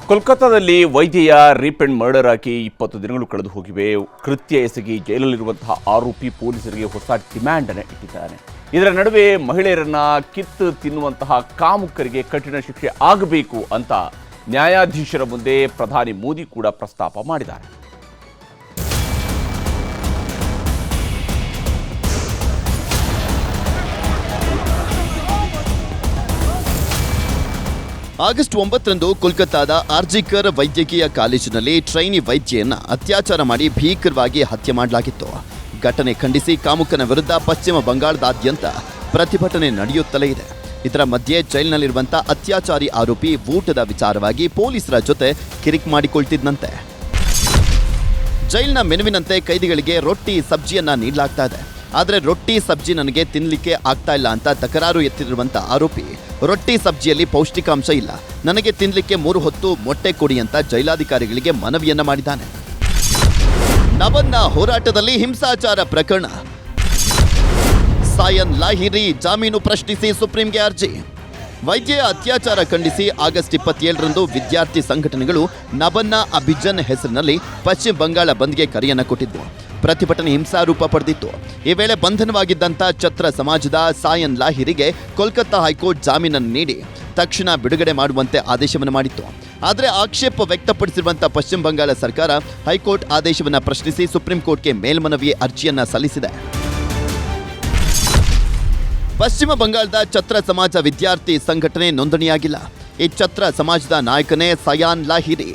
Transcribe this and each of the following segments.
ಕೋಲ್ಕತ್ತಾದಲ್ಲಿ ವೈದ್ಯೆಯ rape and murder ಆಗಿ 20 ದಿನಗಳು ಕಳೆದು ಹೋಗಿವೆ. ಕೃತ್ಯ ಎಸಗಿ ಜೈಲಲ್ಲಿರುವಂತಹ ಆರೋಪಿ ಪೊಲೀಸರಿಗೆ ಹೊಸ ಡಿಮ್ಯಾಂಡ್ ಅನ್ನು ಇಟ್ಟಿದ್ದಾನೆ. ಇದರ ನಡುವೆ ಮಹಿಳೆಯರನ್ನ ಕಿತ್ತು ತಿನ್ನುವಂತಹ ಕಾಮುಕರಿಗೆ ಕಠಿಣ ಶಿಕ್ಷೆ ಆಗಬೇಕು ಅಂತ ನ್ಯಾಯಾಧೀಶರ ಮುಂದೆ ಪ್ರಧಾನಿ ಮೋದಿ ಕೂಡ ಪ್ರಸ್ತಾಪ ಮಾಡಿದ್ದಾರೆ. ಆಗಸ್ಟ್ 9ರಂದು ಕೋಲ್ಕತ್ತಾದ ಆರ್ಜಿಕರ್ ವೈದ್ಯಕೀಯ ಕಾಲೇಜಿನಲ್ಲಿ ಟ್ರೈನಿ ವೈದ್ಯೆಯನ್ನ ಅತ್ಯಾಚಾರ ಮಾಡಿ ಭೀಕರವಾಗಿ ಹತ್ಯೆ ಮಾಡಲಾಗಿತ್ತು. ಘಟನೆ ಖಂಡಿಸಿ ಕಾಮುಕನ ವಿರುದ್ಧ ಪಶ್ಚಿಮ ಬಂಗಾಳದಾದ್ಯಂತ ಪ್ರತಿಭಟನೆ ನಡೆಯುತ್ತಲೇ ಇದೆ. ಇದರ ಮಧ್ಯೆ ಜೈಲಿನಲ್ಲಿರುವಂಥ ಅತ್ಯಾಚಾರಿ ಆರೋಪಿ ಊಟದ ವಿಚಾರವಾಗಿ ಪೊಲೀಸರ ಜೊತೆ ಕಿರಿಕ್ ಮಾಡಿಕೊಳ್ತಿದ್ದಂತೆ. ಜೈಲಿನ ಮೆನುವಿನಂತೆ ಕೈದಿಗಳಿಗೆ ರೊಟ್ಟಿ ಸಬ್ಜಿಯನ್ನ ನೀಡಲಾಗ್ತಾ ಇದೆ. ಆದರೆ ರೊಟ್ಟಿ ಸಬ್ಜಿ ನನಗೆ ತಿನ್ನಲಿಕ್ಕೆ ಆಗ್ತಾ ಇಲ್ಲ ಅಂತ ತಕರಾರು ಎತ್ತಿರುವಂಥ ಆರೋಪಿ, ರೊಟ್ಟಿ ಸಬ್ಜಿಯಲ್ಲಿ ಪೌಷ್ಟಿಕಾಂಶ ಇಲ್ಲ, ನನಗೆ ತಿನ್ನಲಿಕ್ಕೆ 3 ಹೊತ್ತು ಮೊಟ್ಟೆ ಕೊಡಿ ಅಂತ ಜೈಲಾಧಿಕಾರಿಗಳಿಗೆ ಮನವಿಯನ್ನ ಮಾಡಿದ್ದಾನೆ. ನಬನ್ನ ಹೋರಾಟದಲ್ಲಿ ಹಿಂಸಾಚಾರ ಪ್ರಕರಣ, ಸಾಯನ್ ಲಾಹಿರಿ ಜಾಮೀನು ಪ್ರಶ್ನಿಸಿ ಸುಪ್ರೀಂಗೆ ಅರ್ಜಿ. ವೈದ್ಯೆಯ ಅತ್ಯಾಚಾರ ಖಂಡಿಸಿ ಆಗಸ್ಟ್ 27ರಂದು ವಿದ್ಯಾರ್ಥಿ ಸಂಘಟನೆಗಳು ನಬನ್ನ ಅಭಿಜನ್ ಹೆಸರಿನಲ್ಲಿ ಪಶ್ಚಿಮ ಬಂಗಾಳ ಬಂದ್ಗೆ ಕರೆಯನ್ನು ಕೊಟ್ಟಿದ್ವು. ಪ್ರತಿಭಟನೆ ಹಿಂಸಾರೂಪ ಪಡೆದಿತ್ತು. ಈ ವೇಳೆ ಬಂಧನವಾಗಿದ್ದಂಥ ಛತ್ರ ಸಮಾಜದ ಸಾಯನ್ ಲಾಹಿರಿಗೆ ಕೋಲ್ಕತ್ತಾ ಹೈಕೋರ್ಟ್ ಜಾಮೀನನ್ನು ನೀಡಿ ತಕ್ಷಣ ಬಿಡುಗಡೆ ಮಾಡುವಂತೆ ಆದೇಶವನ್ನು ಮಾಡಿತ್ತು. ಆದರೆ ಆಕ್ಷೇಪ ವ್ಯಕ್ತಪಡಿಸಿರುವಂಥ ಪಶ್ಚಿಮ ಬಂಗಾಳ ಸರ್ಕಾರ ಹೈಕೋರ್ಟ್ ಆದೇಶವನ್ನು ಪ್ರಶ್ನಿಸಿ ಸುಪ್ರೀಂ ಕೋರ್ಟ್ಗೆ ಮೇಲ್ಮನವಿ ಅರ್ಜಿಯನ್ನ ಸಲ್ಲಿಸಿದೆ. ಪಶ್ಚಿಮ ಬಂಗಾಳದ ಛತ್ರ ಸಮಾಜ ವಿದ್ಯಾರ್ಥಿ ಸಂಘಟನೆ ನೋಂದಣಿಯಾಗಿಲ್ಲ. ಈ ಛತ್ರ ಸಮಾಜದ ನಾಯಕನೇ ಸಯಾನ್ ಲಾಹಿರಿ.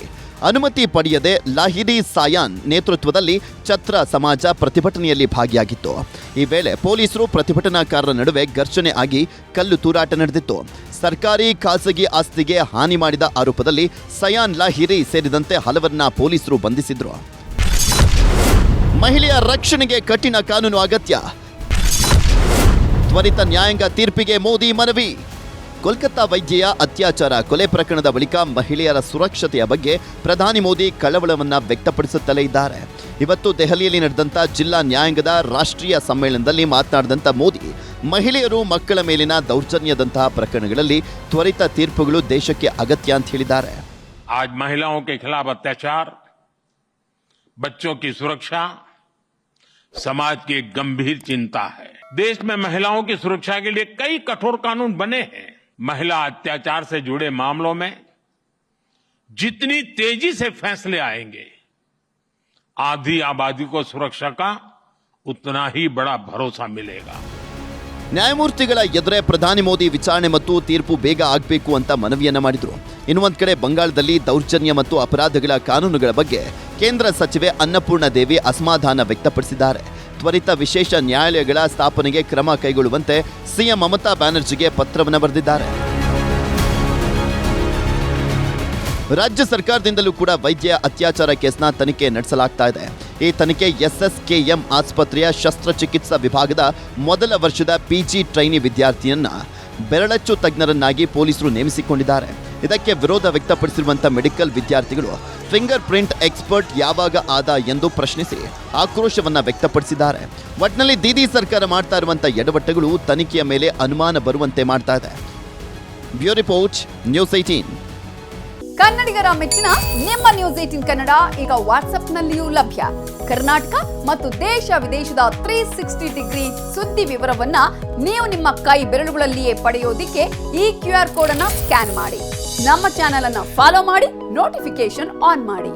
ಅನುಮತಿ ಪಡೆಯದೆ ಲಾಹಿರಿ ಸಾಯಾನ್ ನೇತೃತ್ವದಲ್ಲಿ ಛತ್ರ ಸಮಾಜ ಪ್ರತಿಭಟನೆಯಲ್ಲಿ ಭಾಗಿಯಾಗಿತ್ತು. ಈ ವೇಳೆ ಪೊಲೀಸರು ಪ್ರತಿಭಟನಾಕಾರರ ನಡುವೆ ಘರ್ಷಣೆ ಆಗಿ ಕಲ್ಲು ತೂರಾಟ ನಡೆದಿತ್ತು. ಸರ್ಕಾರಿ ಖಾಸಗಿ ಆಸ್ತಿಗೆ ಹಾನಿ ಮಾಡಿದ ಆರೋಪದಲ್ಲಿ ಸಯಾನ್ ಲಾಹಿರಿ ಸೇರಿದಂತೆ ಹಲವರನ್ನ ಪೊಲೀಸರು ಬಂಧಿಸಿದ್ರು. ಮಹಿಳೆಯ ರಕ್ಷಣೆಗೆ ಕಠಿಣ ಕಾನೂನು ಅಗತ್ಯ, ತ್ವರಿತ ನ್ಯಾಯಾಂಗ ತೀರ್ಪಿಗೆ ಮೋದಿ ಮನವಿ. ಕೋಲ್ಕತ್ತಾ ವೈದ್ಯೆಯ ಅತ್ಯಾಚಾರ ಕೊಲೆ ಪ್ರಕರಣದ ಬಳಿಕ ಮಹಿಳೆಯರ ಸುರಕ್ಷತೆಯ ಬಗ್ಗೆ ಪ್ರಧಾನಿ ಮೋದಿ ಕಳವಳವನ್ನು ವ್ಯಕ್ತಪಡಿಸುತ್ತಲೇ ಇದ್ದಾರೆ. ಇವತ್ತು ದೆಹಲಿಯಲ್ಲಿ ನಡೆದಂಥ ಜಿಲ್ಲಾ ನ್ಯಾಯಾಂಗದ ರಾಷ್ಟ್ರೀಯ ಸಮ್ಮೇಳನದಲ್ಲಿ ಮಾತನಾಡಿದಂಥ ಮೋದಿ, ಮಹಿಳೆಯರು ಮಕ್ಕಳ ಮೇಲಿನ ದೌರ್ಜನ್ಯದಂತಹ ಪ್ರಕರಣಗಳಲ್ಲಿ ತ್ವರಿತ ತೀರ್ಪುಗಳು ದೇಶಕ್ಕೆ ಅಗತ್ಯ ಅಂತ ಹೇಳಿದ್ದಾರೆ. आज महिलाओं के खिलाफ अत्याचार, बच्चों की सुरक्षा समाज की एक गंभीर चिंता है. देश में महिलाओं की सुरक्षा के लिए कई कठोर कानून बने हैं. महिला अत्याचार से जुड़े मामलों में जितनी तेजी से फैसले आएंगे, आधी आबादी को सुरक्षा का उतना ही बड़ा भरोसा मिलेगा. ನ್ಯಾಯಮೂರ್ತಿಗಳ ಎದುರೇ ಪ್ರಧಾನಿ ಮೋದಿ ವಿಚಾರಣೆ ಮತ್ತು ತೀರ್ಪು ಬೇಗ ಆಗಬೇಕು ಅಂತ ಮನವಿಯನ್ನ ಮಾಡಿದ್ರು. ಇನ್ನೊಂದು ಕಡೆ ಬಂಗಾಳದಲ್ಲಿ ದೌರ್ಜನ್ಯ ಮತ್ತು ಅಪರಾಧಗಳ ಕಾನೂನುಗಳ ಬಗ್ಗೆ ಕೇಂದ್ರ ಸಚಿವೆ ಅನ್ನಪೂರ್ಣ ದೇವಿ ಅಸಮಾಧಾನ ವ್ಯಕ್ತಪಡಿಸಿದ್ದಾರೆ. ತ್ವರಿತ ವಿಶೇಷ ನ್ಯಾಯಾಲಯಗಳ ಸ್ಥಾಪನೆಗೆ ಕ್ರಮ ಕೈಗೊಳ್ಳುವಂತೆ ಸಿಎಂ ಮಮತಾ ಬ್ಯಾನರ್ಜಿಗೆ ಪತ್ರವನ್ನು ಬರೆದಿದ್ದಾರೆ. ರಾಜ್ಯ ಸರ್ಕಾರದಿಂದಲೂ ಕೂಡ ವೈದ್ಯ ಅತ್ಯಾಚಾರ ಕೇಸ್ನ ತನಿಖೆ ನಡೆಸಲಾಗ್ತಾ ಇದೆ. ಈ ತನಿಖೆ SSKM ಆಸ್ಪತ್ರೆಯ ಶಸ್ತ್ರಚಿಕಿತ್ಸಾ ವಿಭಾಗದ ಮೊದಲ ವರ್ಷದ PG ಟ್ರೈನಿ ವಿದ್ಯಾರ್ಥಿಯನ್ನ ಬೆರಳಚ್ಚು ತಜ್ಞರನ್ನಾಗಿ ಪೊಲೀಸರು ನೇಮಿಸಿಕೊಂಡಿದ್ದಾರೆ. ಇದಕ್ಕೆ ವಿರೋಧ ವ್ಯಕ್ತಪಡಿಸಿರುವಂಥ ಮೆಡಿಕಲ್ ವಿದ್ಯಾರ್ಥಿಗಳು ಫಿಂಗರ್ ಪ್ರಿಂಟ್ ಎಕ್ಸ್ಪರ್ಟ್ ಯಾವಾಗ ಆದ ಎಂದು ಪ್ರಶ್ನಿಸಿ ಆಕ್ರೋಶವನ್ನ ವ್ಯಕ್ತಪಡಿಸಿದ್ದಾರೆ. ಒಟ್ನಲ್ಲಿ ದೀದಿ ಸರ್ಕಾರ ಮಾಡ್ತಾ ಇರುವಂಥ ಎಡವಟ್ಟುಗಳು ತನಿಖೆಯ ಮೇಲೆ ಅನುಮಾನ ಬರುವಂತೆ ಮಾಡ್ತಾ ಇದೆ. Bureau report, news 18. ಕನ್ನಡಿಗರ ಮೆಚ್ಚಿನ ನಿಮ್ಮ ನ್ಯೂಸ್ 18 ಕನ್ನಡ ಈಗ ವಾಟ್ಸ್ಆಪ್ನಲ್ಲಿಯೂ ಲಭ್ಯ. ಕರ್ನಾಟಕ ಮತ್ತು ದೇಶ ವಿದೇಶದ 360 ಡಿಗ್ರಿ ಸುದ್ದಿ ವಿವರವನ್ನ ನೀವು ನಿಮ್ಮ ಕೈ ಬೆರಳುಗಳಲ್ಲಿಯೇ ಪಡೆಯೋದಿಕ್ಕೆ ಈ QR ಕೋಡ್ ಅನ್ನ ಸ್ಕ್ಯಾನ್ ಮಾಡಿ. ನಮ್ಮ ಚಾನೆಲ್ ಅನ್ನ ಫಾಲೋ ಮಾಡಿ, ನೋಟಿಫಿಕೇಶನ್ ಆನ್ ಮಾಡಿ.